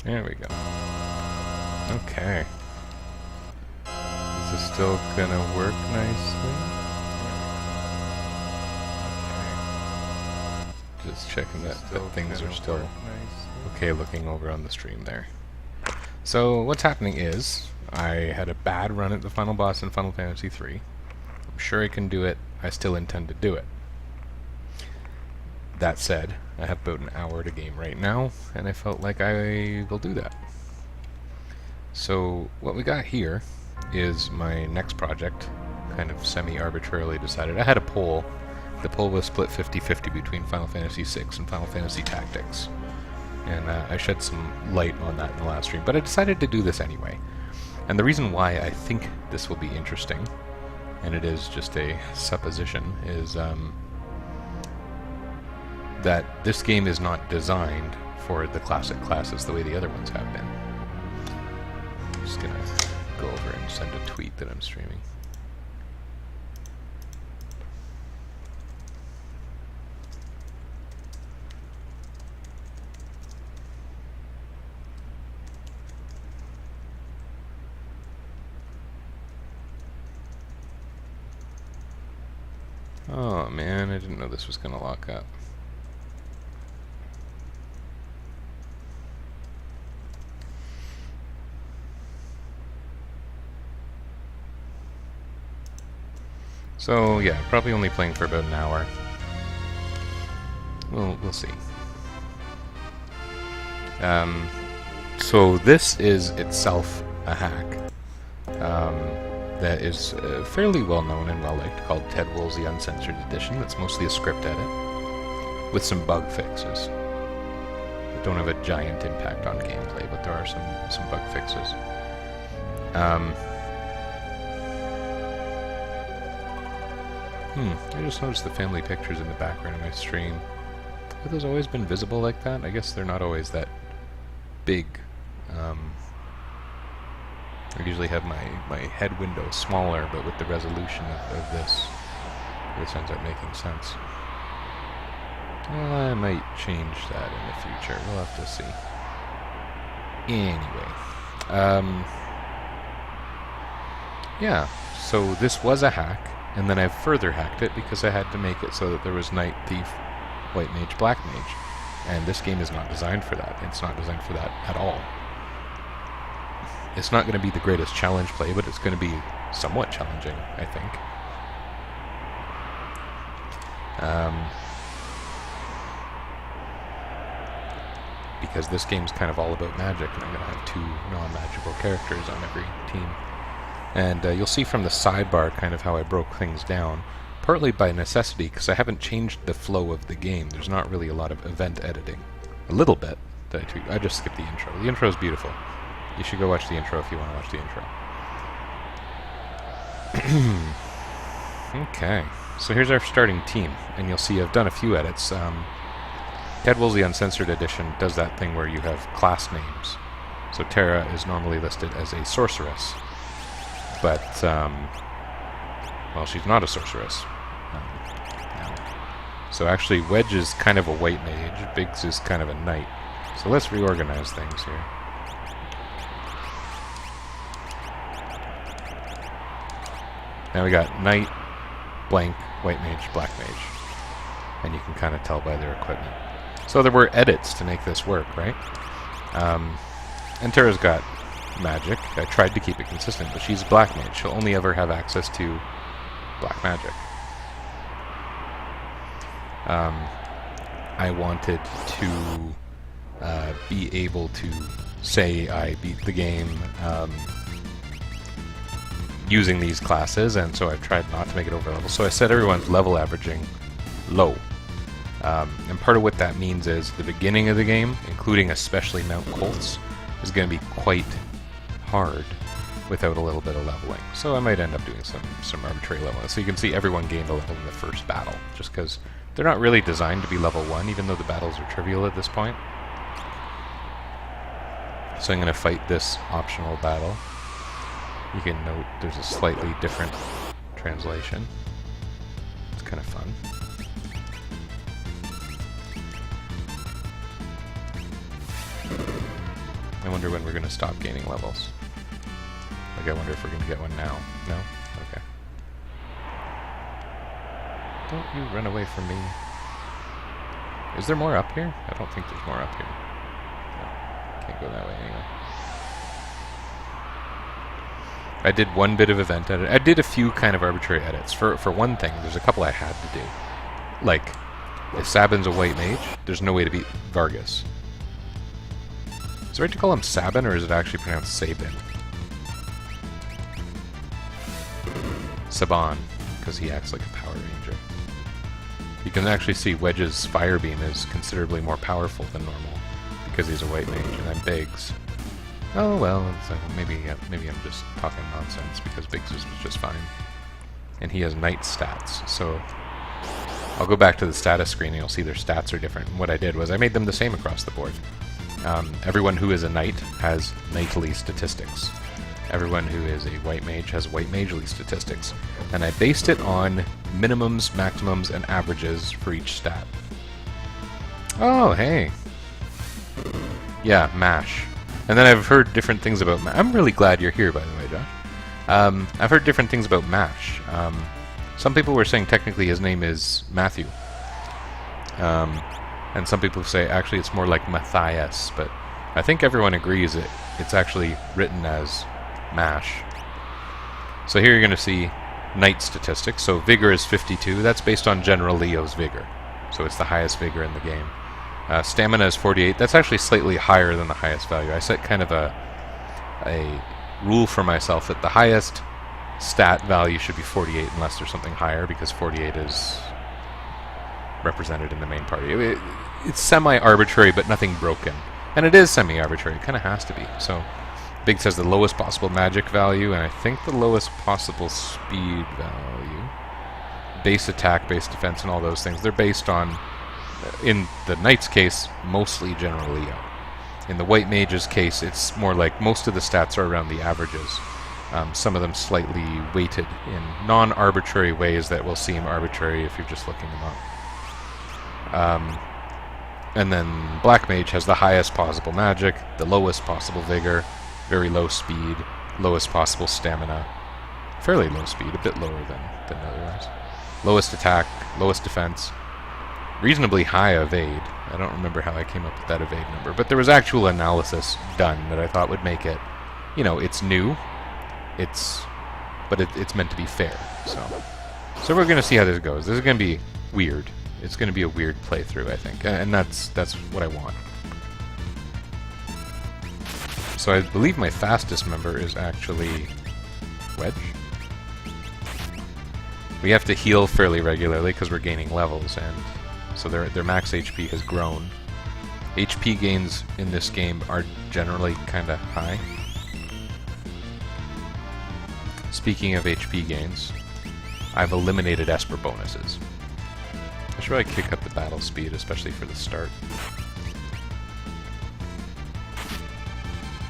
There we go. Okay. Is this still gonna work nicely? Okay. Just checking that things are still okay looking over on the stream there. So what's happening is, I had a bad run at the final boss in Final Fantasy III. I'm sure I can do it. I still intend to do it. That said, I have about an hour to game right now, and I felt like I will do that. So what we got here is my next project, kind of semi-arbitrarily decided. I had a poll. The poll was split 50-50 between Final Fantasy VI and Final Fantasy Tactics. And I shed some light on that in the last stream, but I decided to do this anyway. And the reason why I think this will be interesting, and it is just a supposition, is that this game is not designed for the classic classes the way the other ones have been. I'm just gonna go over and send a tweet that I'm streaming. Oh man, I didn't know this was gonna lock up. So yeah, probably only playing for about an hour. We'll see. So this is itself a hack that is fairly well known and well liked, called Ted Woolsey Uncensored Edition. That's mostly a script edit with some bug fixes. That don't have a giant impact on gameplay, but there are some bug fixes. I just noticed the family pictures in the background of my stream. Have those always been visible like that? I guess they're not always that big. I usually have my head window smaller, but with the resolution of this ends up making sense. Well, I might change that in the future. We'll have to see. Anyway. Yeah, so this was a hack. And then I've further hacked it because I had to make it so that there was Knight, Thief, White Mage, Black Mage. And this game is not designed for that. It's not designed for that at all. It's not going to be the greatest challenge play, but it's going to be somewhat challenging, I think. Because this game's kind of all about magic, and I'm going to have 2 non-magical characters on every team. And you'll see from the sidebar kind of how I broke things down, partly by necessity, because I haven't changed the flow of the game. There's not really a lot of event editing. A little bit. I just skipped the intro. The intro is beautiful. You should go watch the intro if you want to watch the intro. Okay, so here's our starting team, and you'll see I've done a few edits. Ted Woolsey Uncensored Edition does that thing where you have class names. So Terra is normally listed as a sorceress. But, well, she's not a sorceress. No. So actually, Wedge is kind of a white mage, Biggs is kind of a knight. So let's reorganize things here. Now we got knight, blank, white mage, black mage. And you can kind of tell by their equipment. So there were edits to make this work, right? And Terra's got magic. I tried to keep it consistent, but she's black mage. She'll only ever have access to black magic. I wanted to be able to say I beat the game using these classes, and so I've tried not to make it over level. So I set everyone's level averaging low. And part of what that means is the beginning of the game, including especially Mount Colts, is going to be quite hard without a little bit of leveling. So I might end up doing some arbitrary leveling. So you can see everyone gained a level in the first battle, just because they're not really designed to be level 1, even though the battles are trivial at this point. So I'm going to fight this optional battle. You can note there's a slightly different translation. It's kind of fun. I wonder when we're going to stop gaining levels. Like, I wonder if we're going to get one now. No? Okay. Don't you run away from me. Is there more up here? I don't think there's more up here. No, can't go that way anyway. I did one bit of event edit. I did a few kind of arbitrary edits. For one thing, there's a couple I had to do. Like, if Sabin's a white mage, there's no way to beat Vargas. Is it right to call him Sabin, or is it actually pronounced Sabin? Saban, because he acts like a Power Ranger. You can actually see Wedge's Fire Beam is considerably more powerful than normal, because he's a white mage, and I'm Biggs. Oh well, so maybe I'm just talking nonsense, because Biggs was just fine. And he has knight stats, so I'll go back to the status screen and you'll see their stats are different. And what I did was I made them the same across the board. Everyone who is a knight has knightly statistics. Everyone who is a white mage has white magely statistics. And I based it on minimums, maximums, and averages for each stat. Oh, hey. Yeah, MASH. And then I've heard different things about MASH. I'm really glad you're here, by the way, Josh. I've heard different things about MASH. Some people were saying technically his name is Matthew. And some people say actually it's more like Matthias, but I think everyone agrees it's actually written as MASH. So here you're going to see knight statistics. So vigor is 52. That's based on General Leo's vigor. So it's the highest vigor in the game. Stamina is 48. That's actually slightly higher than the highest value. I set kind of a rule for myself that the highest stat value should be 48 unless there's something higher, because 48 is represented in the main party. It's semi-arbitrary, but nothing broken. And it is semi-arbitrary. It kind of has to be. So Big says the lowest possible magic value, and I think the lowest possible speed value. Base attack, base defense, and all those things. They're based on, in the Knight's case, mostly General Leo. In the White Mage's case, it's more like most of the stats are around the averages. Some of them slightly weighted in non-arbitrary ways that will seem arbitrary if you're just looking them up. And then Black Mage has the highest possible magic, the lowest possible vigor, very low speed, lowest possible stamina, fairly low speed, a bit lower than otherwise. Lowest attack, lowest defense, reasonably high evade. I don't remember how I came up with that evade number, but there was actual analysis done that I thought would make it, you know, it's new, but it's meant to be fair. So we're going to see how this goes. This is going to be weird. It's going to be a weird playthrough, I think, and that's what I want. So I believe my fastest member is actually Wedge. We have to heal fairly regularly because we're gaining levels, and so their max HP has grown. HP gains in this game are generally kind of high. Speaking of HP gains, I've eliminated Esper bonuses. I should probably kick up the battle speed, especially for the start.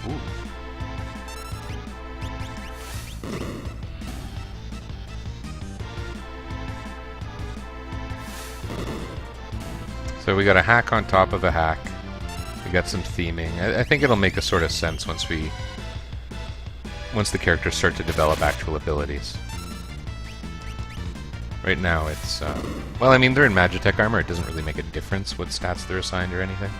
Ooh. So we got a hack on top of a hack. We got some theming. I think it'll make a sort of sense once the characters start to develop actual abilities. Right now it's, well, I mean, they're in Magitech armor. It doesn't really make a difference what stats they're assigned or anything.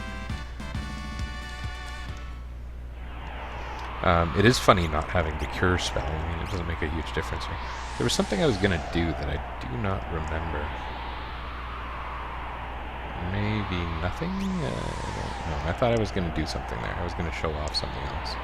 It is funny not having the cure spell. I mean, it doesn't make a huge difference here. There was something I was going to do that I do not remember. Maybe nothing? I don't know. I thought I was going to do something there. I was going to show off something else.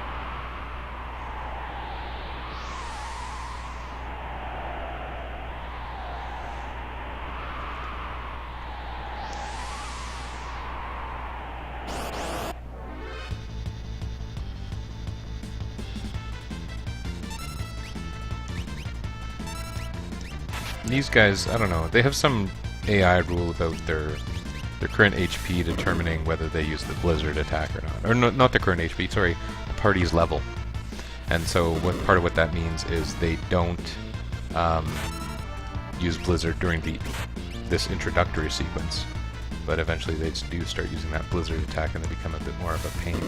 These guys, I don't know, they have some AI rule about their current HP determining whether they use the Blizzard attack or not. Or no, not the current HP, sorry, the party's level. And so part of what that means is they don't use Blizzard during this introductory sequence, but eventually they do start using that Blizzard attack and they become a bit more of a pain.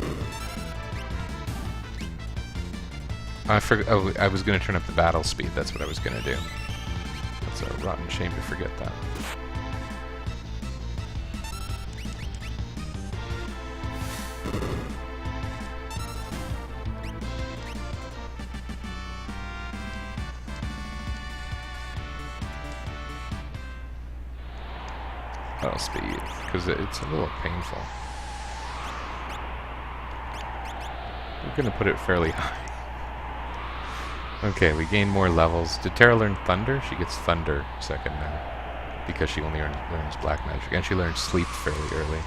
Oh, I was going to turn up the battle speed. That's what I was going to do. That's a rotten shame to forget that. Battle speed, because it's a little painful. We're going to put it fairly high. Okay, we gain more levels. Did Terra learn Thunder? She gets Thunder second now, because she only learns Black Magic, and she learns Sleep fairly early.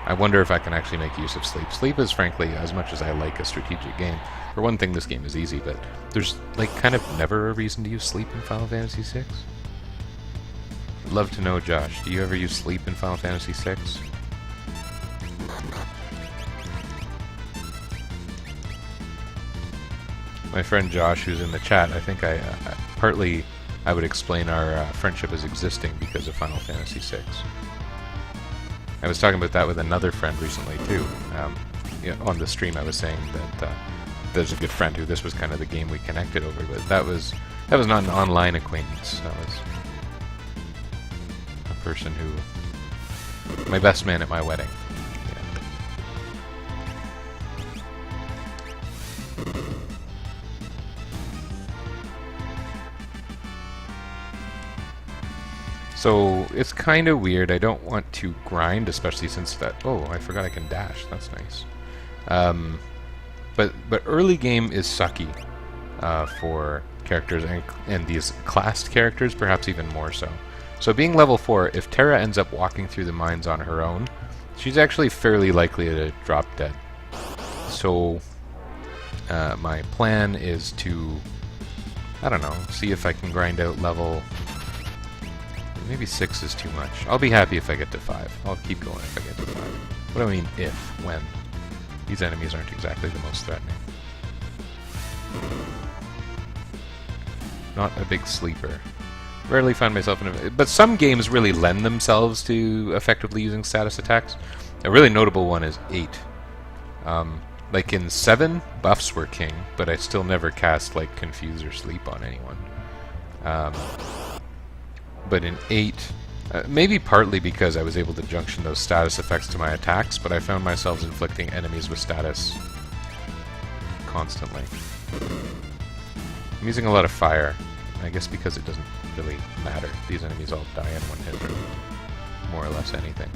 I wonder if I can actually make use of Sleep. Sleep is, frankly, as much as I like a strategic game, for one thing, this game is easy, but there's, like, kind of never a reason to use Sleep in Final Fantasy VI. I'd love to know, Josh, do you ever use Sleep in Final Fantasy VI? My friend Josh, who's in the chat, I think partly I would explain our friendship as existing because of Final Fantasy VI. I was talking about that with another friend recently too. On the stream, I was saying that there's a good friend who this was kind of the game we connected over, but that was not an online acquaintance. That was a person who, my best man at my wedding. So it's kind of weird. I don't want to grind, especially since that. Oh, I forgot I can dash. That's nice. But early game is sucky for characters and these classed characters, perhaps even more so. So being level 4, if Terra ends up walking through the mines on her own, she's actually fairly likely to drop dead. So my plan is to, I don't know, see if I can grind out level. Maybe 6 is too much. I'll be happy if I get to 5. I'll keep going if I get to 5. What do I mean if? When? These enemies aren't exactly the most threatening. Not a big sleeper. Rarely find myself in a... But some games really lend themselves to effectively using status attacks. A really notable one is 8. Like in 7, buffs were king, but I still never cast like Confuse or Sleep on anyone. But in 8, maybe partly because I was able to junction those status effects to my attacks, but I found myself inflicting enemies with status constantly. I'm using a lot of fire, I guess because it doesn't really matter. These enemies all die in one hit or more or less anything.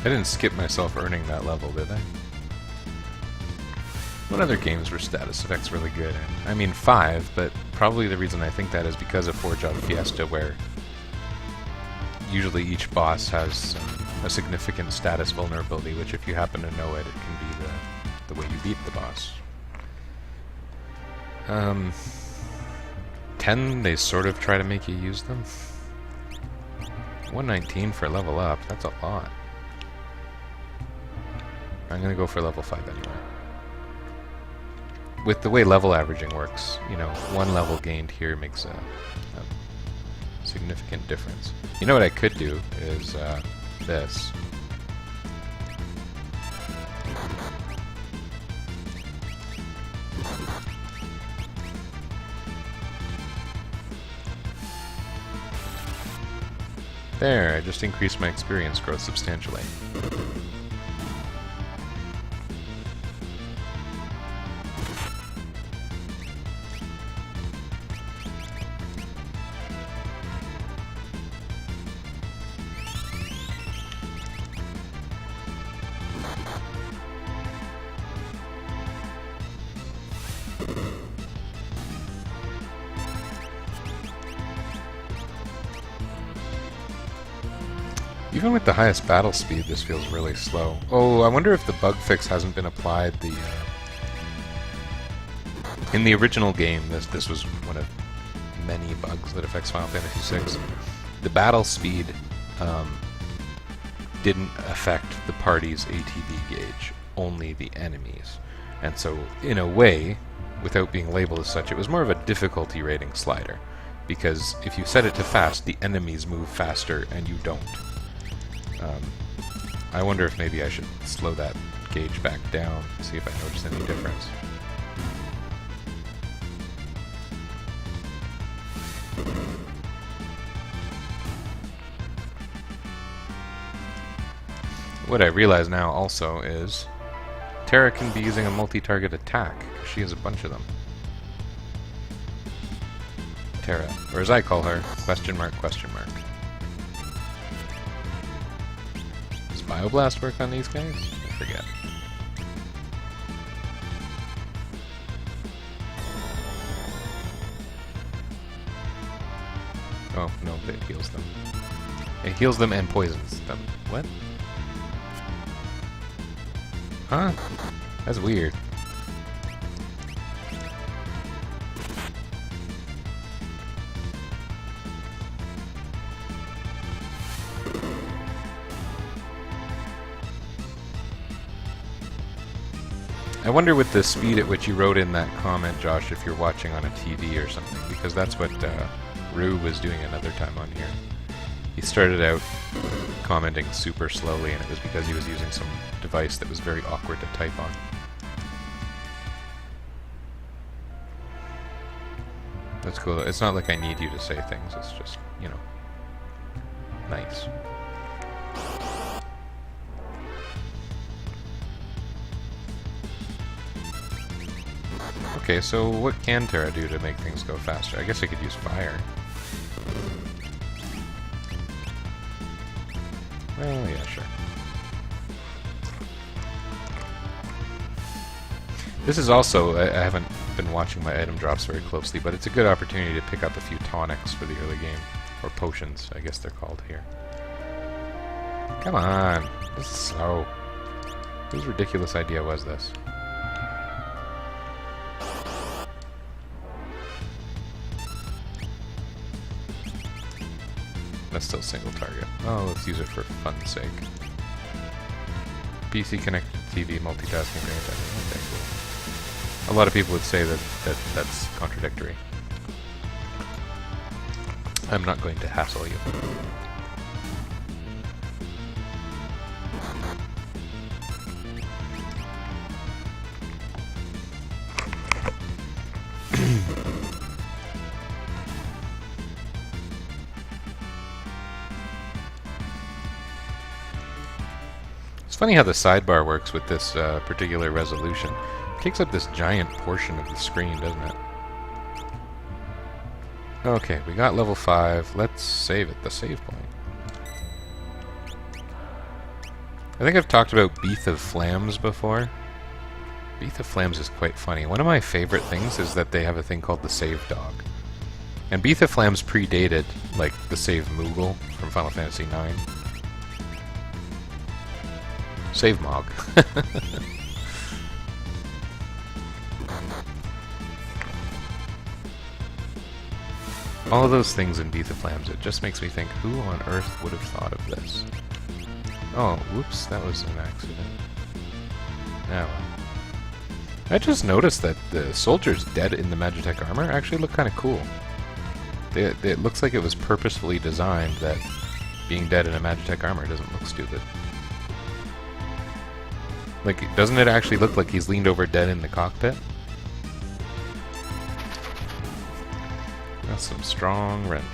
I didn't skip myself earning that level, did I? What other games were status effects really good in? I mean 5, but probably the reason I think that is because of Forge Out Fiesta, where usually each boss has a significant status vulnerability, which if you happen to know it, it can be the way you beat the boss. 10, they sort of try to make you use them. 119 for level up, that's a lot. I'm going to go for level 5 anyway. With the way level averaging works, you know, 1 level gained here makes a significant difference. You know what I could do is this. There, I just increased my experience growth substantially. Even with the highest battle speed, this feels really slow. Oh, I wonder if the bug fix hasn't been applied. In the original game, this was one of many bugs that affects Final Fantasy VI. the battle speed didn't affect the party's ATB gauge, only the enemies. And so, in a way, without being labeled as such, it was more of a difficulty rating slider. Because if you set it to fast, the enemies move faster and you don't. I wonder if maybe I should slow that gauge back down, see if I notice any difference. What I realize now also is Terra can be using a multi-target attack. She has a bunch of them. Terra, or as I call her, question mark, question mark. Does Bioblast work on these guys? I forget. Oh, no, it heals them. It heals them and poisons them. What? Huh? That's weird. I wonder with the speed at which you wrote in that comment, Josh, if you're watching on a TV or something, because that's what Rue was doing another time on here. He started out commenting super slowly, and it was because he was using some device that was very awkward to type on. That's cool. It's not like I need you to say things, it's just, you know, nice. Okay, so what can Terra do to make things go faster? I guess I could use fire. Well, yeah, sure. This is also, I haven't been watching my item drops very closely, but it's a good opportunity to pick up a few tonics for the early game. Or potions, I guess they're called here. Come on! This is slow. Whose ridiculous idea was this? That's still single target. Oh, let's use it for fun's sake. PC connected to TV, multitasking, okay, cool. A lot of people would say that's contradictory. I'm not going to hassle you. It's funny how the sidebar works with this particular resolution. It takes up this giant portion of the screen, doesn't it? Okay, we got level 5. Let's save it, the save point. I think I've talked about Beath of Flams before. Beath of Flams is quite funny. One of my favorite things is that they have a thing called the Save Dog. And Beath of Flams predated, like, the Save Moogle from Final Fantasy IX. Save Mog. All of those things in Beath of Flams, it just makes me think, who on earth would have thought of this? Oh, whoops, that was an accident. Now, I just noticed that the soldiers dead in the Magitech armor actually look kind of cool. It looks like it was purposefully designed that being dead in a Magitech armor doesn't look stupid. Like, doesn't it actually look like he's leaned over dead in the cockpit? That's some strong wrench.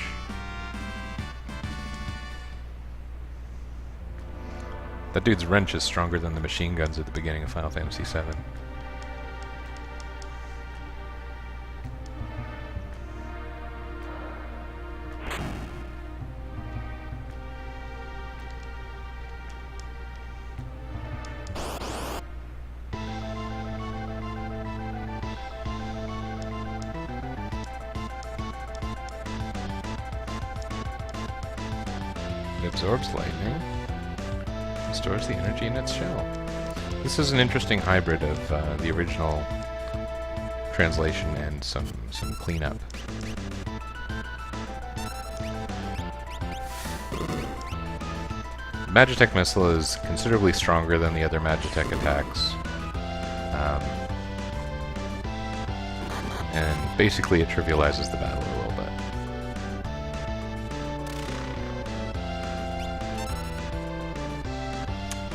That dude's wrench is stronger than the machine guns at the beginning of Final Fantasy VII. It absorbs lightning, and stores the energy in its shell. This is an interesting hybrid of the original translation and some cleanup. Magitech Missile is considerably stronger than the other Magitech attacks. And basically it trivializes the battle a little bit.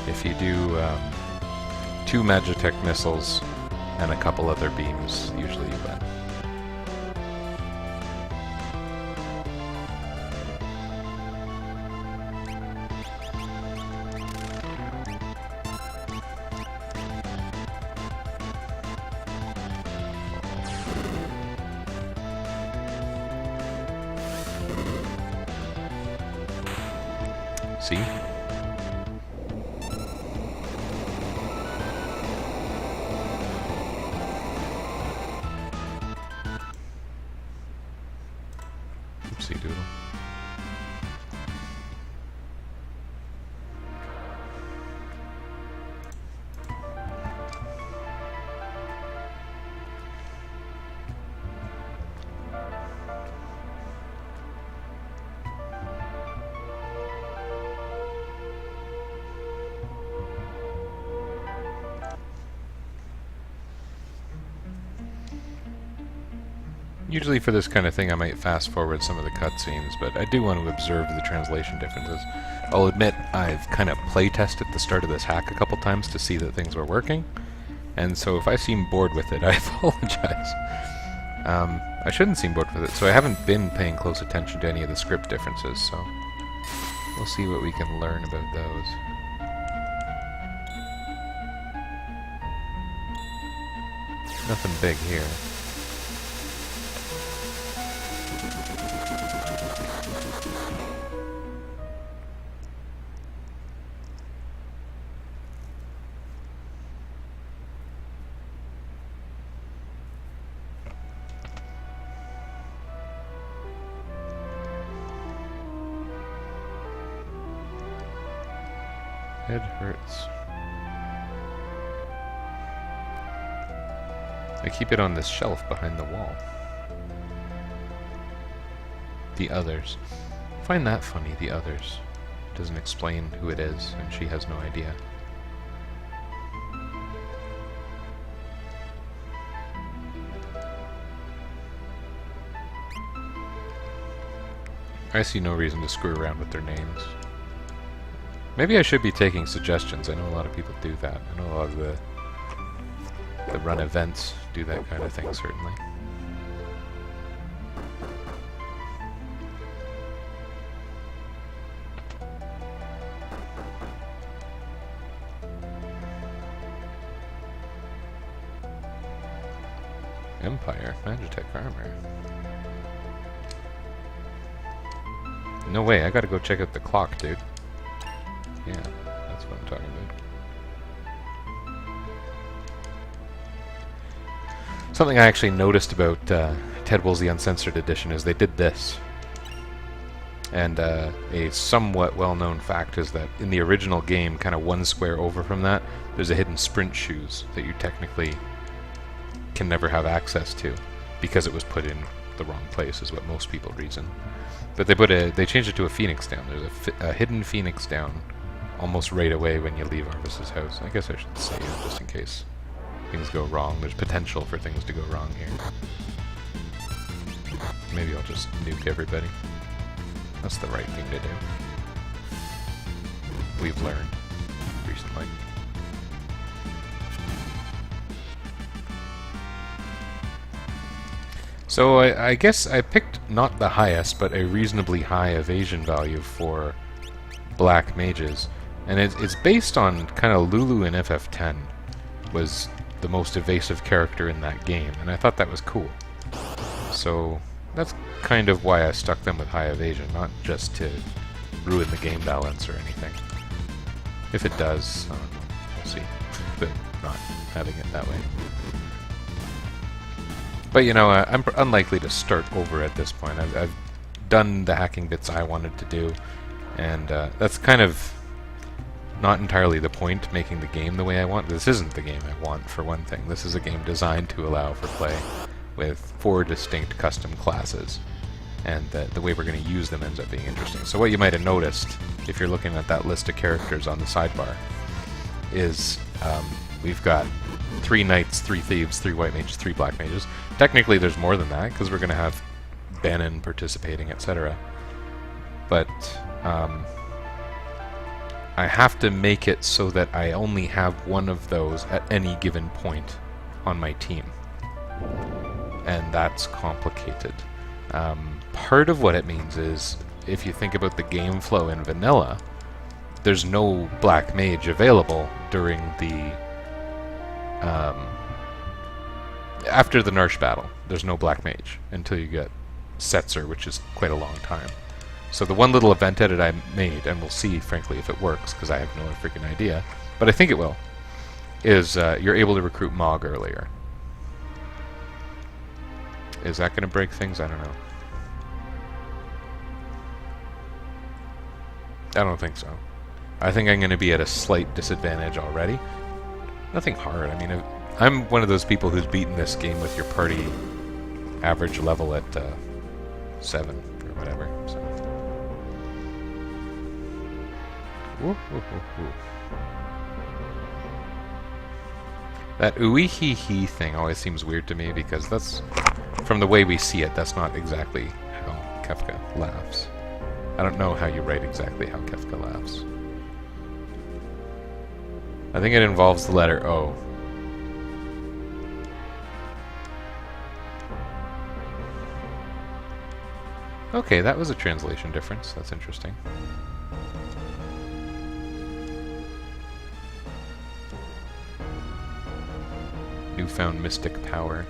If you do 2 Magitech missiles and a couple other beams, usually you win. See? Oopsie doodle. Usually for this kind of thing I might fast forward some of the cutscenes, but I do want to observe the translation differences. I'll admit I've kind of play-tested the start of this hack a couple times to see that things were working, and so if I seem bored with it, I apologize. I shouldn't seem bored with it, so I haven't been paying close attention to any of the script differences, so we'll see what we can learn about those. Nothing big here. Head hurts. I keep it on this shelf behind the wall. The others. Find that funny, the others. Doesn't explain who it is, and she has no idea. I see no reason to screw around with their names. Maybe I should be taking suggestions. I know a lot of people do that. I know a lot of the run events do that kind of thing, certainly. Empire, Magitech armor. No way, I gotta go check out the clock, dude. Yeah, that's what I'm talking about. Something I actually noticed about Ted Woolsey Uncensored Edition is they did this. And a somewhat well-known fact is that in the original game, kind of one square over from that, there's a hidden sprint shoes that you technically can never have access to because it was put in the wrong place, is what most people reason. But they changed it to a phoenix down. There's a hidden phoenix down almost right away when you leave Arvis's house. I guess I should say it just in case things go wrong. There's potential for things to go wrong here. Maybe I'll just nuke everybody. That's the right thing to do. We've learned recently. So I guess I picked not the highest, but a reasonably high evasion value for black mages. And it's based on kind of Lulu in FF10 was the most evasive character in that game, and I thought that was cool. So that's kind of why I stuck them with high evasion, not just to ruin the game balance or anything. If it does, we'll see. But not having it that way. But you know, I'm unlikely to start over at this point. I've done the hacking bits I wanted to do, and that's kind of not entirely the point, making the game the way I want. This isn't the game I want, for one thing. This is a game designed to allow for play with 4 distinct custom classes. and the way we're going to use them ends up being interesting. So what you might have noticed, if you're looking at that list of characters on the sidebar, is we've got 3 knights, 3 thieves, 3 white mages, 3 black mages. Technically there's more than that, because we're going to have Bannon participating, etc. But I have to make it so that I only have one of those at any given point on my team. And that's complicated. Part of what it means is, if you think about the game flow in vanilla, there's no black mage available during the after the Narsh battle. There's no black mage until you get Setzer, which is quite a long time. So the one little event edit I made, and we'll see, frankly, if it works, because I have no freaking idea, but I think it will, is you're able to recruit Mog earlier. Is that going to break things? I don't know. I don't think so. I think I'm going to be at a slight disadvantage already. Nothing hard. I mean, I'm one of those people who's beaten this game with your party average level at 7 or whatever. So. Woo, woo, woo, woo. That ooey-hee-hee thing always seems weird to me, because that's, from the way we see it, that's not exactly how Kefka laughs. I don't know how you write exactly how Kefka laughs. I think it involves the letter O. Okay, that was a translation difference. That's interesting. Newfound mystic power.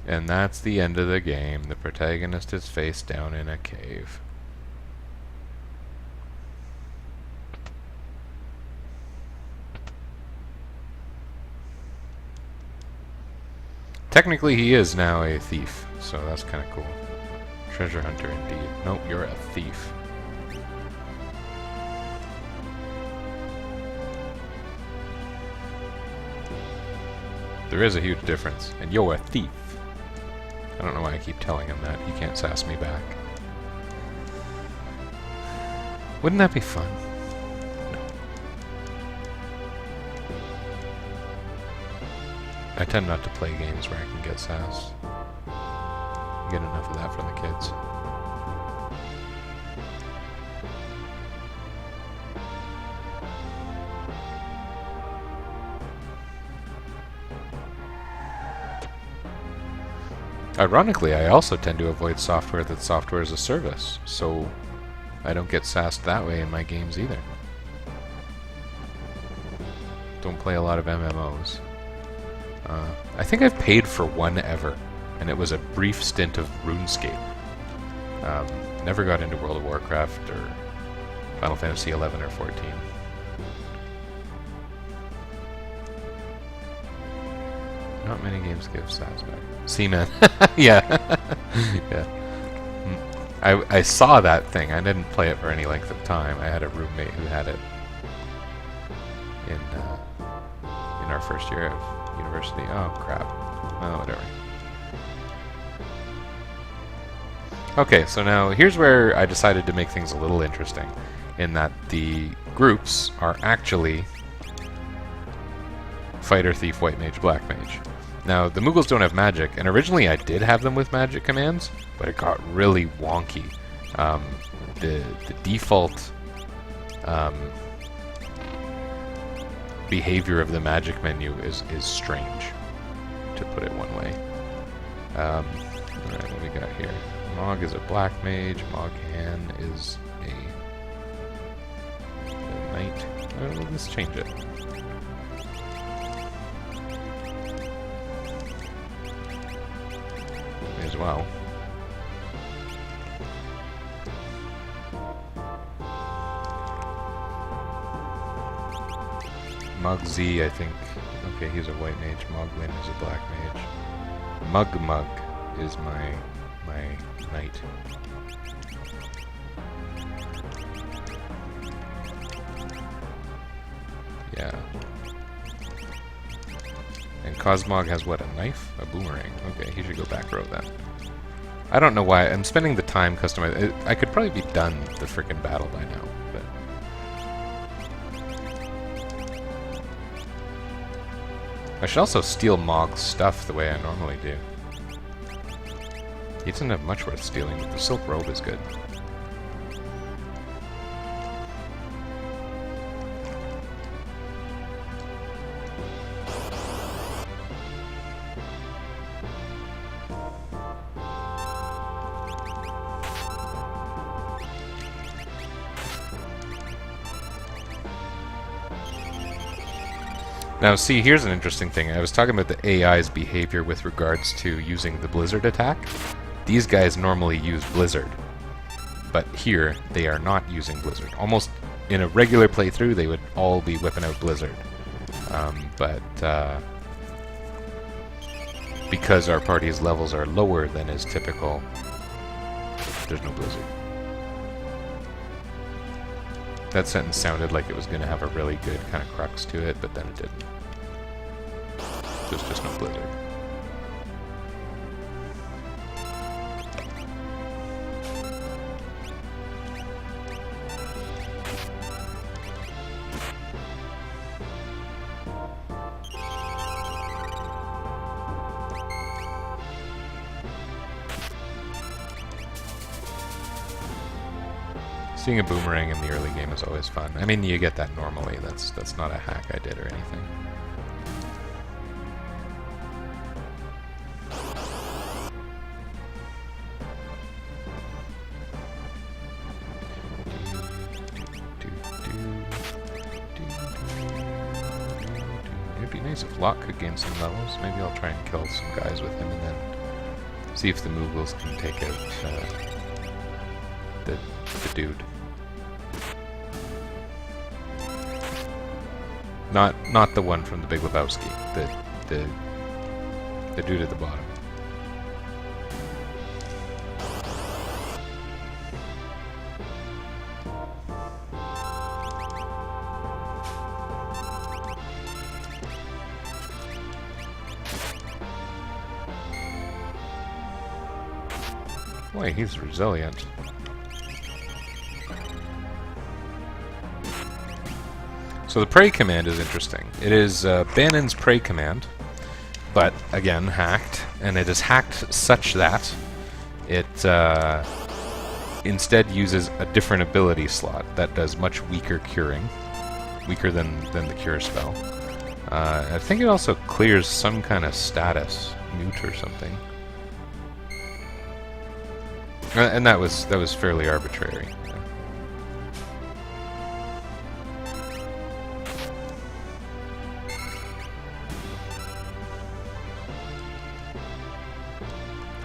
And that's the end of the game. The protagonist is face down in a cave. Technically he is now a thief, so that's kind of cool. Treasure hunter indeed. Nope, you're a thief. There is a huge difference, and you're a thief. I don't know why I keep telling him that. He can't sass me back. Wouldn't that be fun? No. I tend not to play games where I can get sass. Get enough of that from the kids. Ironically, I also tend to avoid software that's software as a service, so I don't get sassed that way in my games either. Don't play a lot of MMOs. I think I've paid for one ever, and it was a brief stint of RuneScape. Never got into World of Warcraft or Final Fantasy 11 or 14. Not many games give sass back. Seaman. Yeah. Yeah. I saw that thing. I didn't play it for any length of time. I had a roommate who had it in our first year of university. Oh, crap. Oh, whatever. Okay, so now here's where I decided to make things a little interesting, in that the groups are actually Fighter, Thief, White Mage, Black Mage. Now, the Mughals don't have magic, and originally I did have them with magic commands, but it got really wonky. The default behavior of the magic menu is strange, to put it one way. Alright, what we got here? Mog is a Black Mage, Moghan is a Knight. Let's change it. As well. Mugzy, I think. Okay, he's a white mage. Mogwin is a black mage. Mug is my knight. Yeah. And Cosmog has what, a knife? A boomerang. Okay, he should go back row then. I don't know why. I'm spending the time customizing. I could probably be done the frickin' battle by now, but... I should also steal Mog's stuff the way I normally do. He doesn't have much worth stealing, but the silk robe is good. Now see, here's an interesting thing. I was talking about the AI's behavior with regards to using the Blizzard attack. These guys normally use Blizzard, but here they are not using Blizzard. Almost in a regular playthrough, they would all be whipping out Blizzard. But because our party's levels are lower than is typical, there's no Blizzard. That sentence sounded like it was going to have a really good kind of crux to it, but then it didn't. There's just no Blizzard. Seeing a boomerang in the early game is always fun. I mean, you get that normally. That's not a hack I did or anything. It'd be nice if Locke could gain some levels. Maybe I'll try and kill some guys with him and then see if the Moogles can take out the dude. Not the one from the Big Lebowski. The dude at the bottom. Boy, he's resilient. So the pray command is interesting. It is Bannon's pray command, but again hacked, and it is hacked such that it instead uses a different ability slot that does much weaker curing, weaker than the cure spell. I think it also clears some kind of status, mute or something, and that was fairly arbitrary.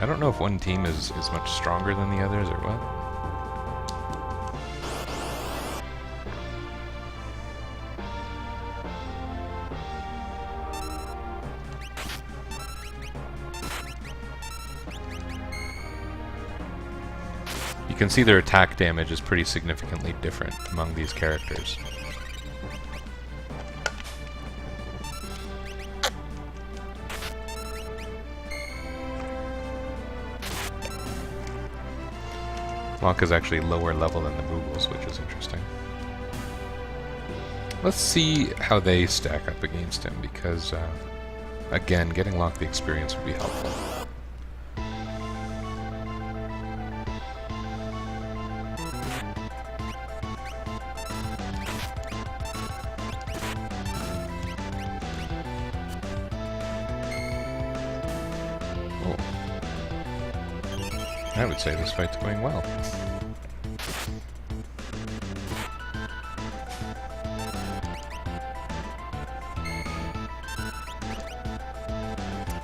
I don't know if one team is much stronger than the others or what. You can see their attack damage is pretty significantly different among these characters. Locke is actually lower level than the Moogles, which is interesting. Let's see how they stack up against him, because, again, getting Locke the experience would be helpful. I would say this fight's going well.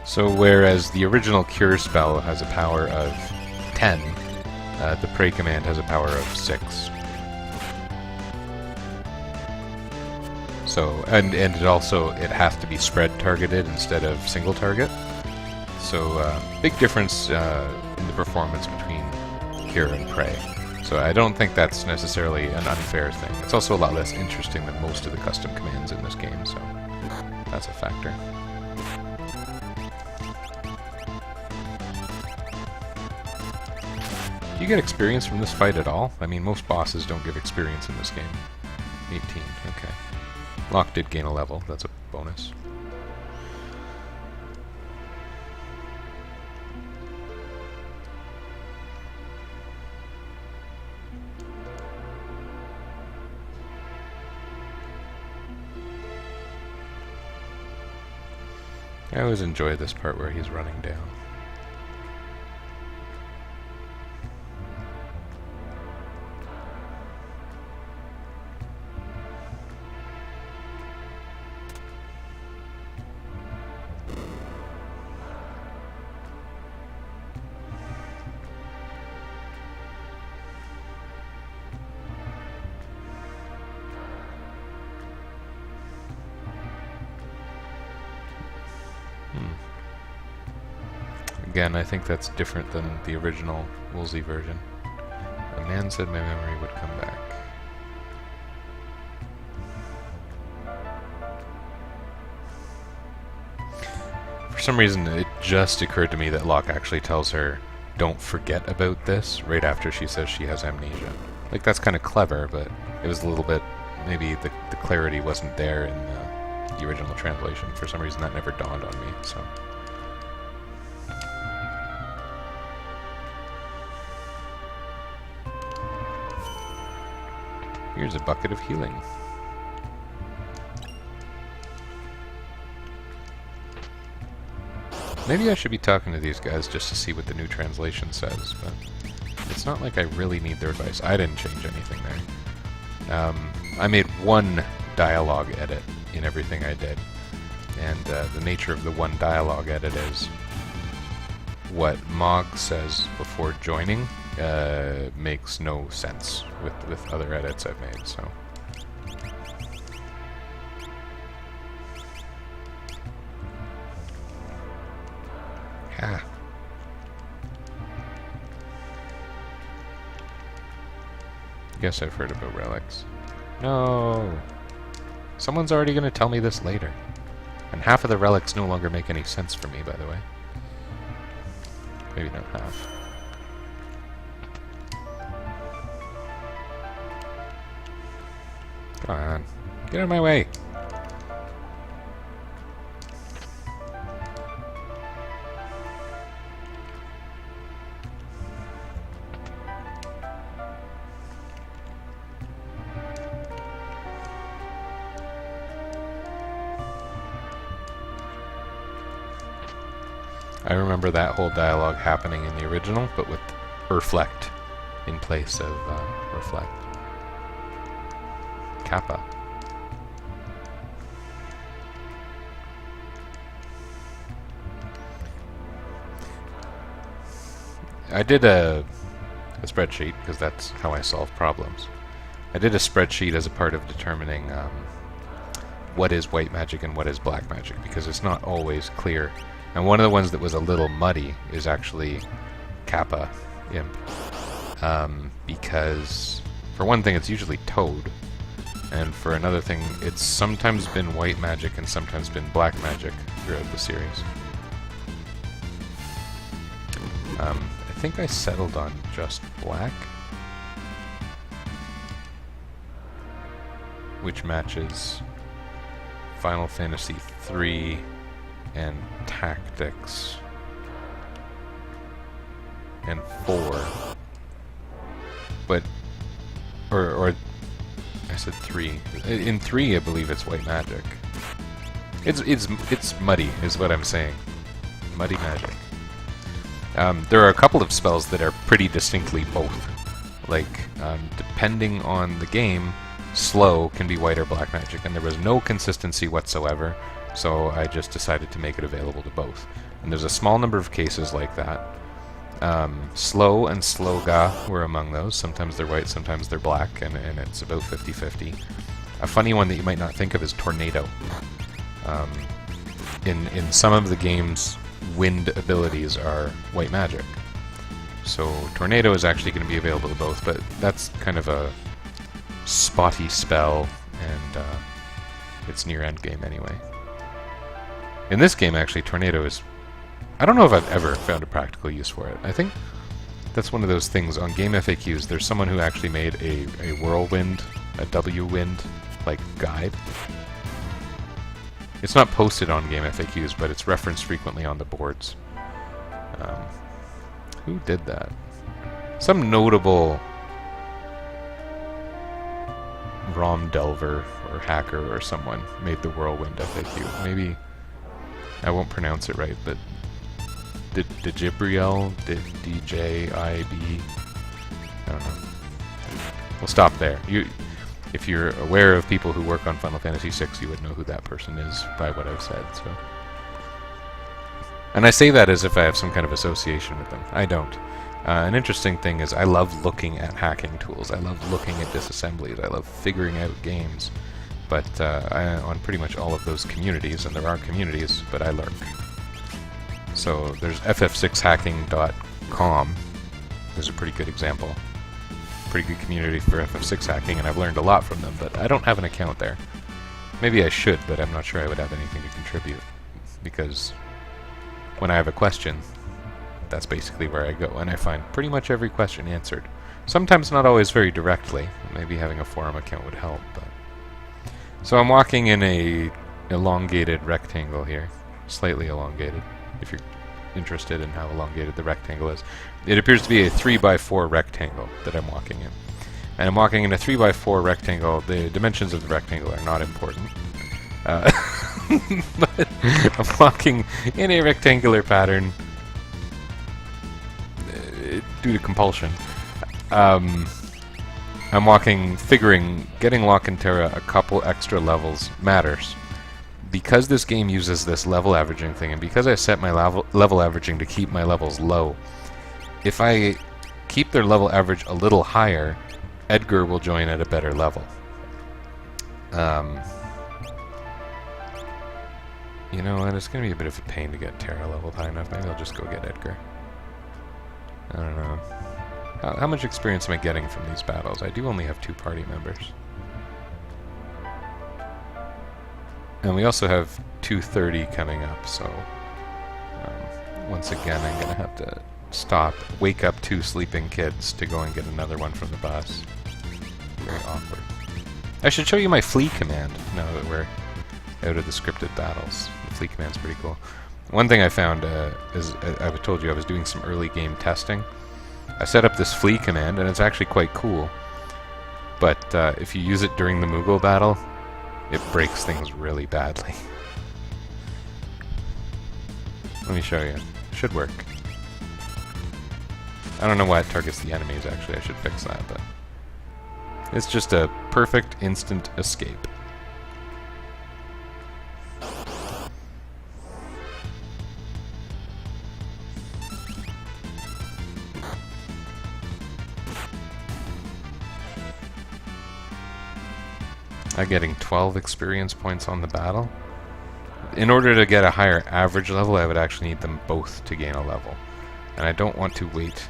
So whereas the original cure spell has a power of 10, the pray command has a power of 6. So and it has to be spread targeted instead of single target. So big difference in the performance between Cure and Prey. So I don't think that's necessarily an unfair thing. It's also a lot less interesting than most of the custom commands in this game, so that's a factor. Do you get experience from this fight at all? I mean, most bosses don't give experience in this game. 18, okay. Locke did gain a level, that's a bonus. I always enjoy this part where he's running down. Again, I think that's different than the original Woolsey version. A man said my memory would come back. For some reason, it just occurred to me that Locke actually tells her, don't forget about this, right after she says she has amnesia. Like, that's kind of clever, but it was a little bit, maybe the clarity wasn't there in the original translation. For some reason, that never dawned on me, so... Here's a bucket of healing. Maybe I should be talking to these guys just to see what the new translation says, but it's not like I really need their advice. I didn't change anything there. I made one dialogue edit in everything I did, and the nature of the one dialogue edit is what Mog says before joining makes no sense with other edits I've made, so... Ah. Guess I've heard about relics. No! Someone's already gonna tell me this later. And half of the relics no longer make any sense for me, by the way. Maybe not half. Come on. Get out of my way! I remember that whole dialogue happening in the original, but with reflect in place of reflect. Kappa. I did a spreadsheet, because that's how I solve problems. I did a spreadsheet as a part of determining what is white magic and what is black magic, because it's not always clear. And one of the ones that was a little muddy is actually Kappa Imp. Because, for one thing, it's usually Toad. And for another thing, it's sometimes been white magic and sometimes been black magic throughout the series. I think I settled on just black, which matches Final Fantasy III and Tactics and 4, but or I said 3. In 3, I believe it's white magic. It's muddy, is what I'm saying. Muddy magic. There are a couple of spells that are pretty distinctly both. Like, depending on the game, slow can be white or black magic, and there was no consistency whatsoever. So I just decided to make it available to both. And there's a small number of cases like that. Slow and Sloga were among those. Sometimes they're white, sometimes they're black, and it's about 50-50. A funny one that you might not think of is Tornado. In some of the game's wind abilities are white magic. So Tornado is actually going to be available to both, but that's kind of a spotty spell, and it's near endgame anyway. In this game, actually, Tornado is... I don't know if I've ever found a practical use for it. I think That's one of those things on Game FAQs. There's someone who actually made a whirlwind, a W-wind, like, guide. It's not posted on Game FAQs, but it's referenced frequently on the boards. Who did that? Some notable ROM delver or hacker or someone made the whirlwind FAQ. Maybe I won't pronounce it right, but Dijibriel, DJIB. I don't know. We'll stop there. If you're aware of people who work on Final Fantasy VI, you would know who that person is by what I've said. So, and I say that as if I have some kind of association with them. I don't. An interesting thing is I love looking at hacking tools. I love looking at disassemblies. I love figuring out games. But on pretty much all of those communities, and there are communities, but I lurk. So there's ff6hacking.com. There's a pretty good example. Pretty good community for FF6 hacking, and I've learned a lot from them, but I don't have an account there. Maybe I should, but I'm not sure I would have anything to contribute, because when I have a question, that's basically where I go, and I find pretty much every question answered. Sometimes not always very directly. Maybe having a forum account would help, but... So I'm walking in a elongated rectangle here. Slightly elongated, if you're interested in how elongated the rectangle is. It appears to be a 3x4 rectangle that I'm walking in. And I'm walking in a 3x4 rectangle. The dimensions of the rectangle are not important. But I'm walking in a rectangular pattern due to compulsion. I'm walking, figuring getting Locke and Terra a couple extra levels matters. Because this game uses this level averaging thing, and because I set my level averaging to keep my levels low, if I keep their level average a little higher, Edgar will join at a better level. You know what, it's going to be a bit of a pain to get Terra leveled high enough. Maybe I'll just go get Edgar. I don't know. How much experience am I getting from these battles? I do only have 2 party members. And we also have 2:30 coming up, so once again I'm going to have to stop, wake up 2 sleeping kids to go and get another one from the bus. Very awkward. I should show you my flee command now that we're out of the scripted battles. The flee command's pretty cool. One thing I found is, I've told you I was doing some early game testing. I set up this flee command, and it's actually quite cool. But if you use it during the Moogle battle, it breaks things really badly. Let me show you. It should work. I don't know why it targets the enemies, actually. I should fix that, but... It's just a perfect instant escape. I'm getting 12 experience points on the battle. In order to get a higher average level, I would actually need them both to gain a level. And I don't want to wait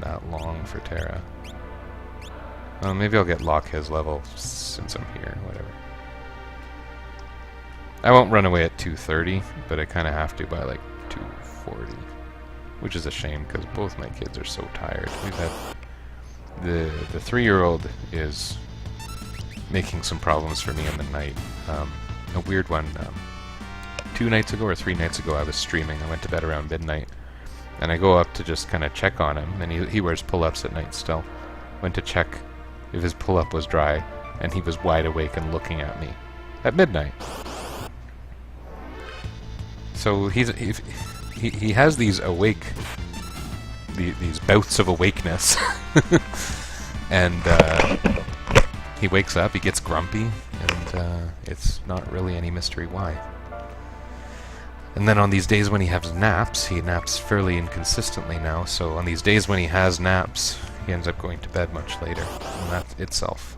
that long for Terra. Maybe I'll get Locke his level since I'm here, whatever. I won't run away at 2:30, but I kind of have to by like 2:40. Which is a shame, because both my kids are so tired. We've had... The 3-year-old is... making some problems for me in the night. A weird one. 2 nights ago or 3 nights ago I was streaming. I went to bed around midnight. And I go up to just kind of check on him. And he wears pull-ups at night still. Went to check if his pull-up was dry. And he was wide awake and looking at me. At midnight. So he has these awake... these bouts of awakeness. And... he wakes up, he gets grumpy, and it's not really any mystery why. And then on these days when he has naps, he naps fairly inconsistently now, so on these days when he has naps, he ends up going to bed much later. And that itself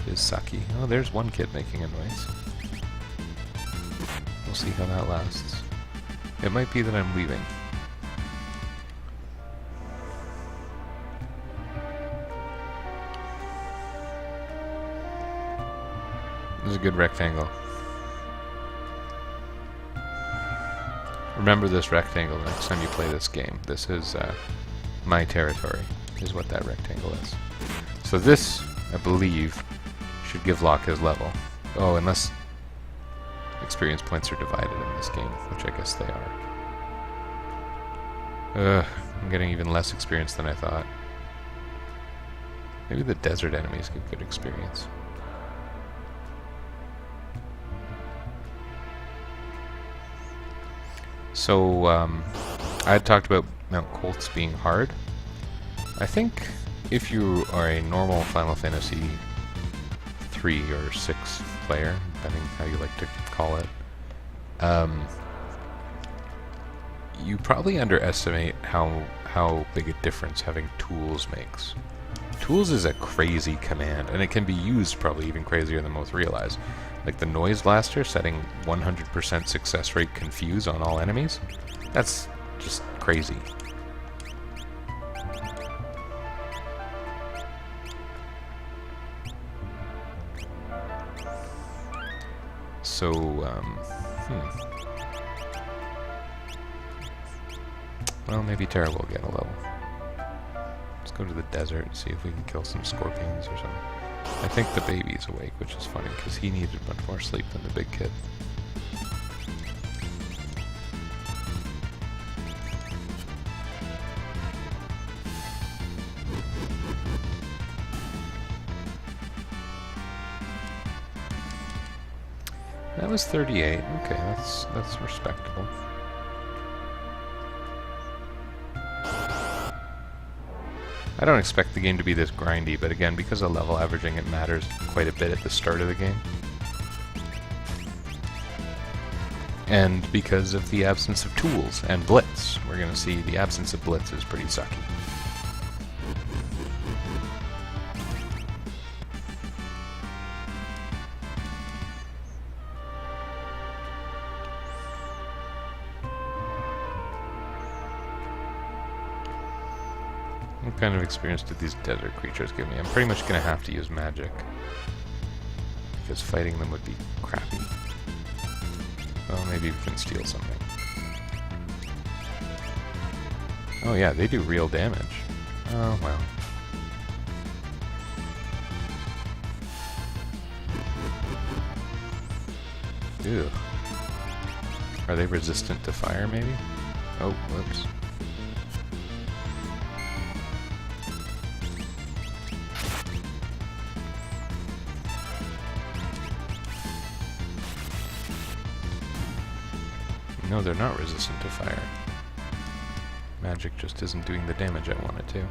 is sucky. Oh, there's one kid making a noise. We'll see how that lasts. It might be that I'm leaving. This is a good rectangle. Remember this rectangle the next time you play this game. This is my territory, is what that rectangle is. So this, I believe, should give Locke his level. Oh, unless experience points are divided in this game, which I guess they are. I'm getting even less experience than I thought. Maybe the desert enemies give good experience. So, I had talked about Mount Colts being hard. I think if you are a normal Final Fantasy 3 or 6 player, depending how you like to call it, you probably underestimate how big a difference having tools makes. Tools is a crazy command, and it can be used probably even crazier than most realize. Like the Noise Blaster setting 100% success rate confuse on all enemies. That's just crazy. So, well, maybe Terra will get a level. Let's go to the desert and see if we can kill some scorpions or something. I think the baby's awake, which is funny, because he needed much more sleep than the big kid. That was 38. Okay, that's respectable. I don't expect the game to be this grindy, but again, because of level averaging, it matters quite a bit at the start of the game. And because of the absence of tools and blitz, we're going to see the absence of blitz is pretty sucky. What kind of experience did these desert creatures give me? I'm pretty much going to have to use magic, because fighting them would be crappy. Well, maybe we can steal something. Oh yeah, they do real damage. Oh well. Ew. Are they resistant to fire, maybe? Oh, whoops. No, they're not resistant to fire. Magic just isn't doing the damage I want it to.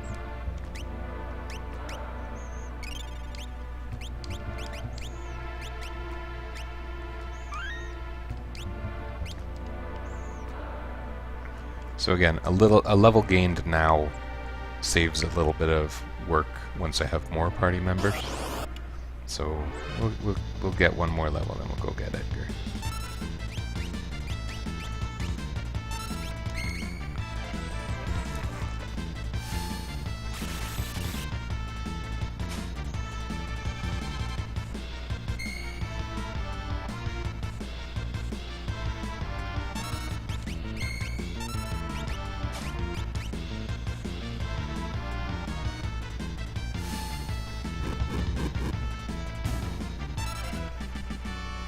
So again, a level gained now saves a little bit of work once I have more party members. So we'll get one more level, then we'll go get Edgar.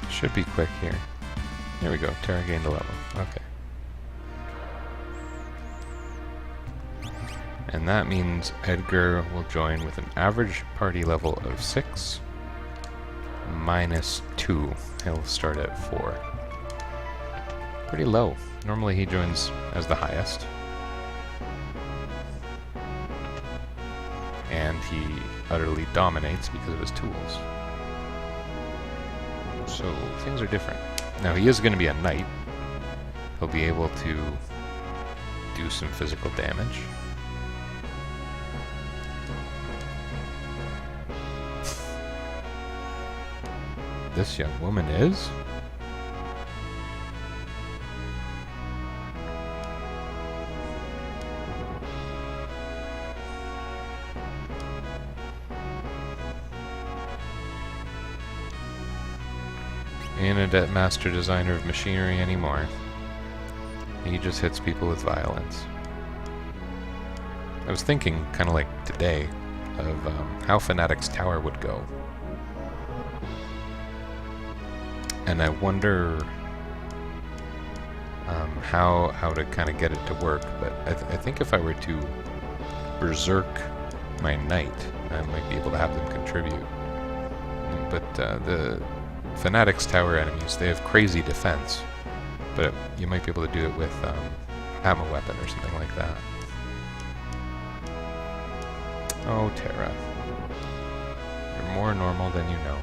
Should be quick here. Here we go. Terra gained a level. Okay. And that means Edgar will join with an average party level of 6 minus 2. He'll start at 4. Pretty low. Normally he joins as the highest. And he utterly dominates because of his tools. So things are different. Now he is going to be a knight. He'll be able to do some physical damage. This young woman is? Ain't a master designer of machinery anymore. He just hits people with violence. I was thinking, kind of like today, of how Fanatic's tower would go. And I wonder how to kind of get it to work. But I think if I were to berserk my knight, I might be able to have them contribute. But the Fanatic's tower enemies, they have crazy defense. But you might be able to do it with ammo weapon or something like that. Oh, Terra. You're more normal than you know.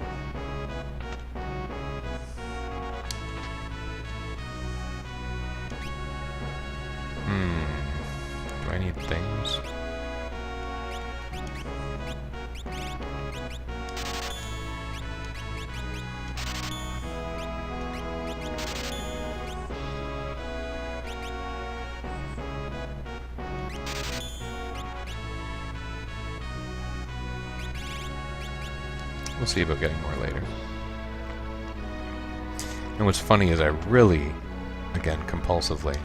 Do I need things? We'll see about getting more later. And what's funny is I really, again, compulsively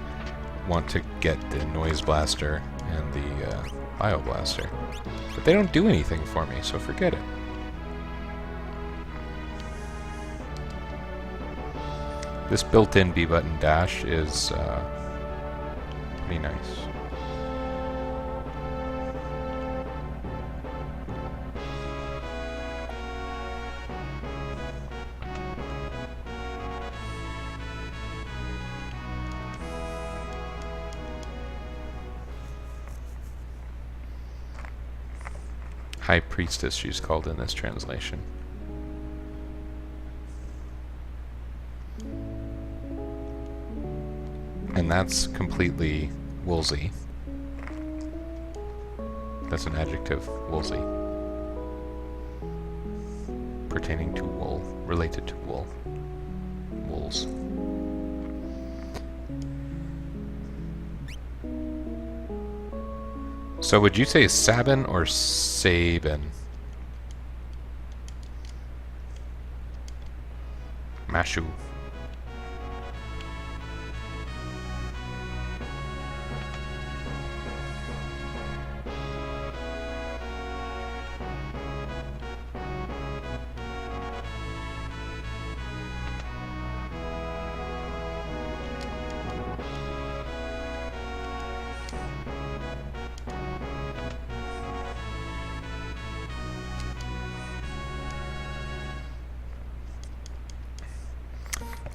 want to get the Noise Blaster and the Bio Blaster. But they don't do anything for me, so forget it. This built-in B-button dash is pretty nice. High Priestess, she's called in this translation. And that's completely woolsy. That's an adjective, woolsy. Pertaining to wool, related to wool. Wools. So would you say Sabin or Sabin? Mashu.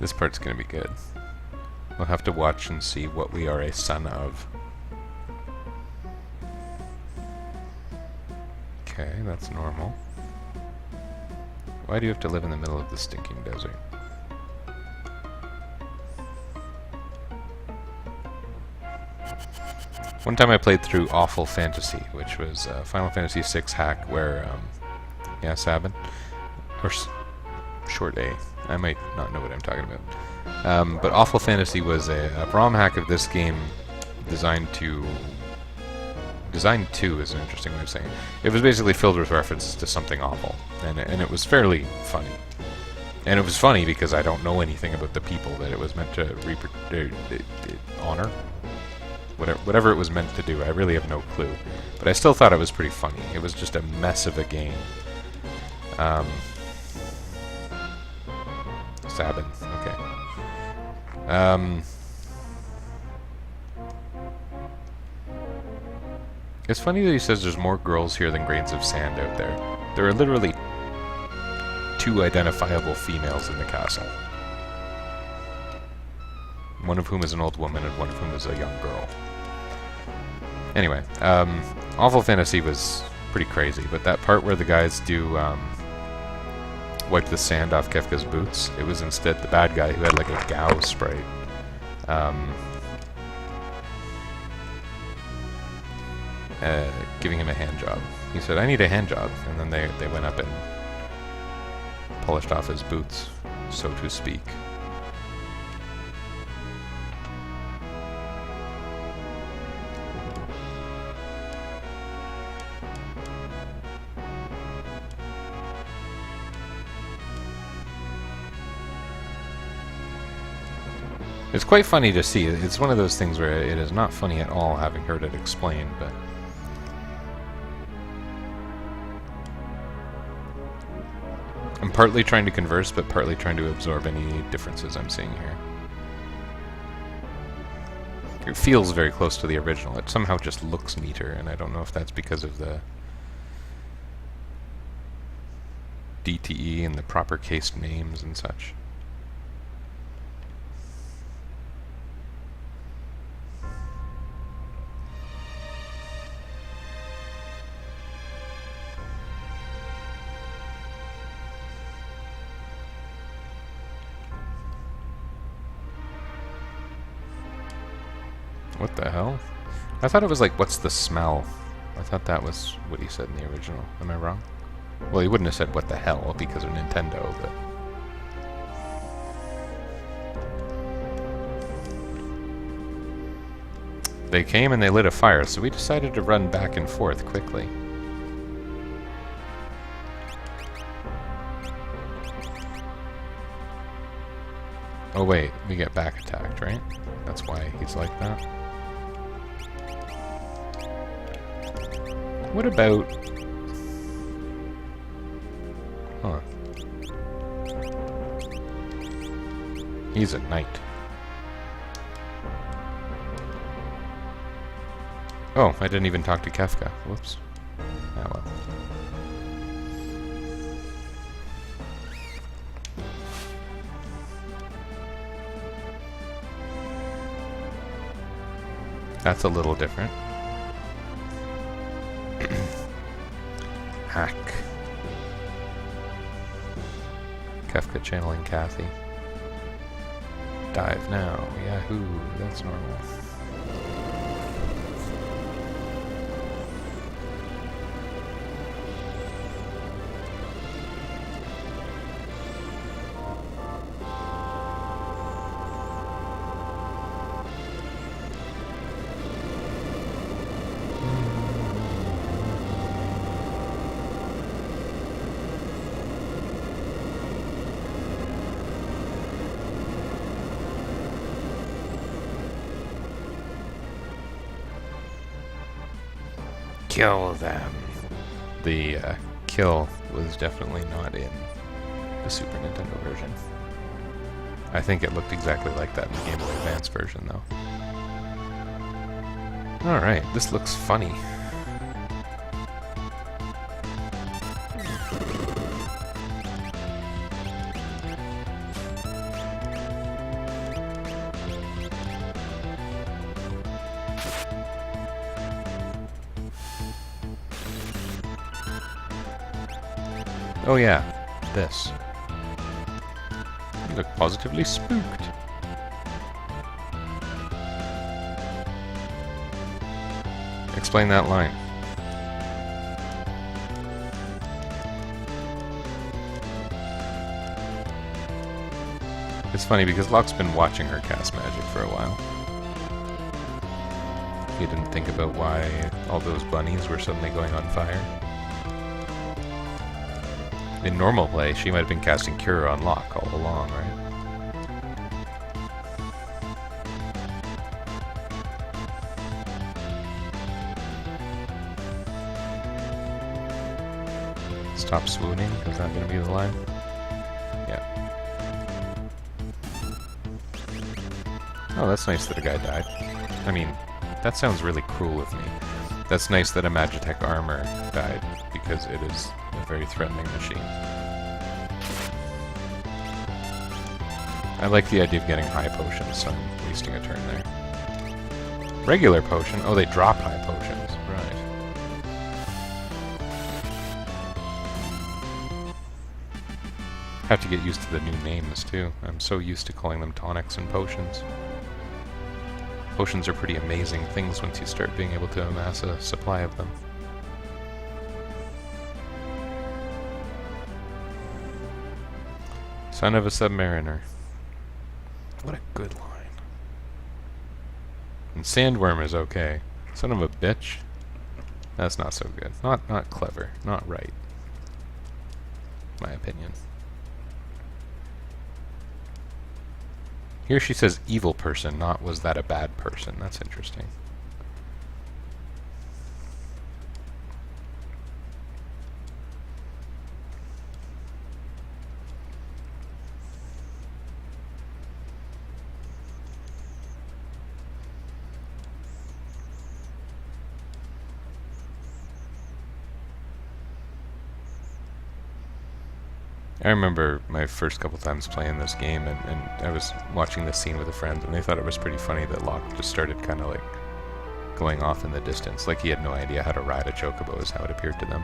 This part's gonna be good. We'll have to watch and see what we are a son of. Okay, that's normal. Why do you have to live in the middle of the stinking desert? One time I played through Awful Fantasy, which was a Final Fantasy VI hack where, yeah, Sabin, or Short A. I might not know what I'm talking about. But Awful Fantasy was a ROM hack of this game designed to... Designed to is an interesting way of saying it. It was basically filled with references to something awful, and it was fairly funny. And it was funny because I don't know anything about the people that it was meant to honor. Whatever it was meant to do, I really have no clue. But I still thought it was pretty funny. It was just a mess of a game. Sabin, okay. It's funny that he says there's more girls here than grains of sand out there. There are literally 2 identifiable females in the castle. One of whom is an old woman and one of whom is a young girl. Anyway, Awful Fantasy was pretty crazy, but that part where the guys do wipe the sand off Kefka's boots, it was instead the bad guy who had like a Gao sprite. Giving him a hand job. He said, I need a hand job, and then they went up and polished off his boots, so to speak. It's quite funny to see. It's one of those things where it is not funny at all, having heard it explained, but I'm partly trying to converse, but partly trying to absorb any differences I'm seeing here. It feels very close to the original. It somehow just looks neater, and I don't know if that's because of the DTE and the proper cased names and such. What the hell? I thought it was like, what's the smell? I thought that was what he said in the original. Am I wrong? Well, he wouldn't have said what the hell because of Nintendo, but... They came and they lit a fire, so we decided to run back and forth quickly. Oh wait, we get back attacked, right? That's why he's like that. What about... Huh. He's a knight. Oh, I didn't even talk to Kefka. Whoops. Ah well. That's a little different. Hack. Kefka channeling Kathy. Dive now. Yahoo! That's normal. Kill them. The kill was definitely not in the Super Nintendo version. I think it looked exactly like that in the Game Boy Advance version, though. Alright, this looks funny. Oh yeah, this. You look positively spooked. Explain that line. It's funny because Locke's been watching her cast magic for a while. He didn't think about why all those bunnies were suddenly going on fire. In normal play, she might have been casting Cure on Locke all along, right? Stop swooning? Is that going to be the line? Yeah. Oh, that's nice that a guy died. I mean, that sounds really cruel of me. That's nice that a Magitech armor died, because it is a very threatening machine. I like the idea of getting high potions, so I'm wasting a turn there. Regular potion? Oh, they drop high potions. Right. Have to get used to the new names, too. I'm so used to calling them tonics and potions. Potions are pretty amazing things once you start being able to amass a supply of them. Son of a Submariner. What a good line. And Sandworm is okay. Son of a bitch. That's not so good. Not clever. Not right. My opinion. Here she says evil person, not was that a bad person. That's interesting. I remember my first couple times playing this game, and I was watching this scene with a friend, and they thought it was pretty funny that Locke just started kind of like going off in the distance, like he had no idea how to ride a chocobo is how it appeared to them.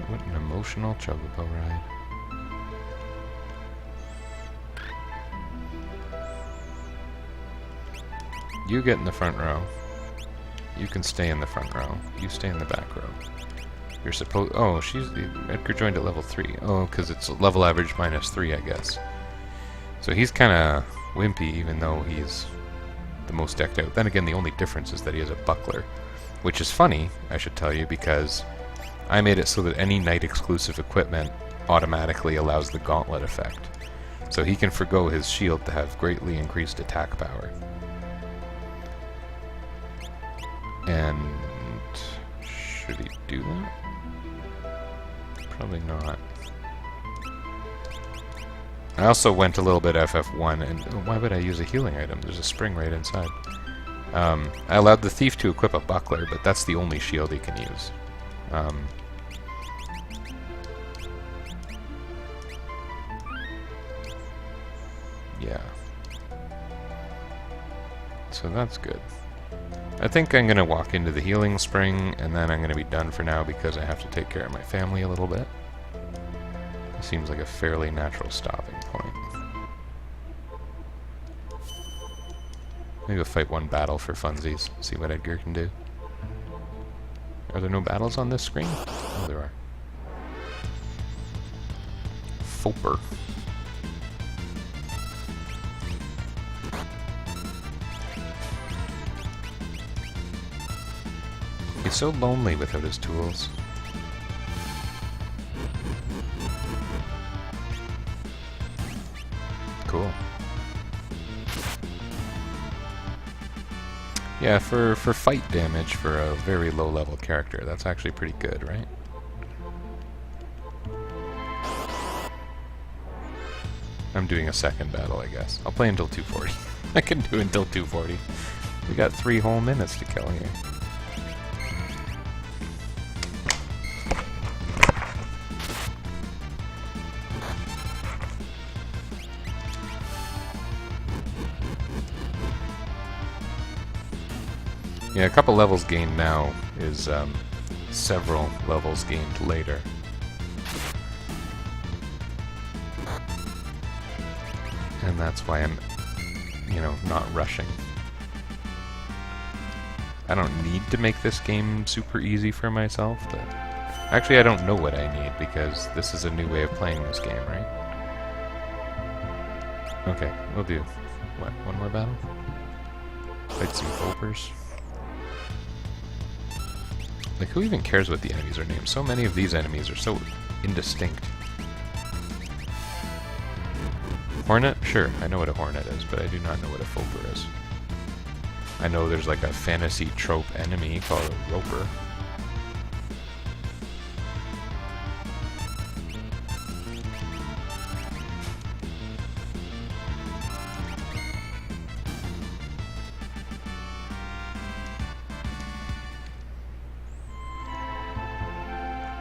What an emotional chocobo ride. You get in the front row. You can stay in the front row. You stay in the back row. You're supposed... Oh, Edgar joined at level 3. Oh, because it's level average -3, I guess. So he's kind of wimpy, even though he's the most decked out. Then again, the only difference is that he has a buckler. Which is funny, I should tell you, because I made it so that any night-exclusive equipment automatically allows the gauntlet effect. So he can forgo his shield to have greatly increased attack power. And should he do that? Probably not. I also went a little bit FF1, and why would I use a healing item? There's a spring right inside. I allowed the thief to equip a buckler, but that's the only shield he can use. Yeah. So that's good. I think I'm going to walk into the healing spring, and then I'm going to be done for now because I have to take care of my family a little bit. It seems like a fairly natural stopping point. Maybe we'll fight one battle for funsies, see what Edgar can do. Are there no battles on this screen? Oh, there are. Foper. He's so lonely without his tools. Cool. Yeah, for fight damage for a very low level character, that's actually pretty good, right? I'm doing a second battle, I guess. I'll play until 240. I can do until 240. We got 3 whole minutes to kill here. Yeah, a couple levels gained now is several levels gained later. And that's why I'm, not rushing. I don't need to make this game super easy for myself, but actually I don't know what I need because this is a new way of playing this game, right? Okay, we'll do, what, one more battle? Fight some Vopers. Like, who even cares what the enemies are named? So many of these enemies are so indistinct. Hornet? Sure, I know what a hornet is, but I do not know what a Foper is. I know there's like a fantasy trope enemy called a Roper.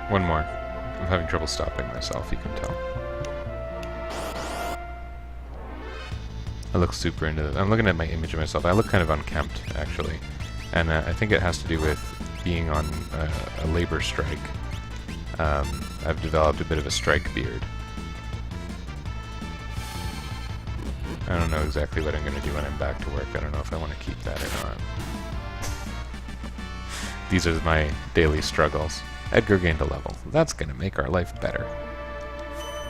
One more. I'm having trouble stopping myself, you can tell. I look super into this. I'm looking at my image of myself. I look kind of unkempt, actually. And I think it has to do with being on a labor strike. I've developed a bit of a strike beard. I don't know exactly what I'm going to do when I'm back to work. I don't know if I want to keep that or not. These are my daily struggles. Edgar gained a level. That's going to make our life better.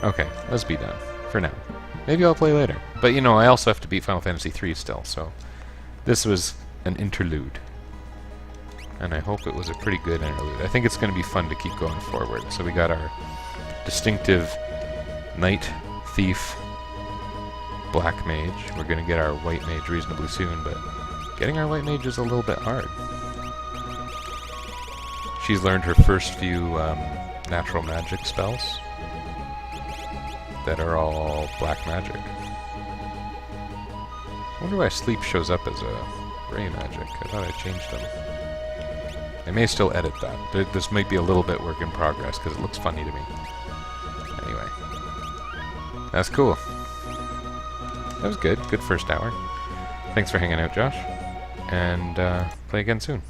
Okay, let's be done. For now. Maybe I'll play later. But, I also have to beat Final Fantasy III still, so... This was an interlude. And I hope it was a pretty good interlude. I think it's going to be fun to keep going forward. So we got our distinctive Knight, Thief, Black Mage. We're going to get our White Mage reasonably soon, but getting our White Mage is a little bit hard. She's learned her first few natural magic spells that are all black magic. I wonder why sleep shows up as a gray magic. I thought I changed them. I may still edit that. This might be a little bit work in progress because it looks funny to me. Anyway. That's cool. That was good. Good first hour. Thanks for hanging out, Josh. And play again soon.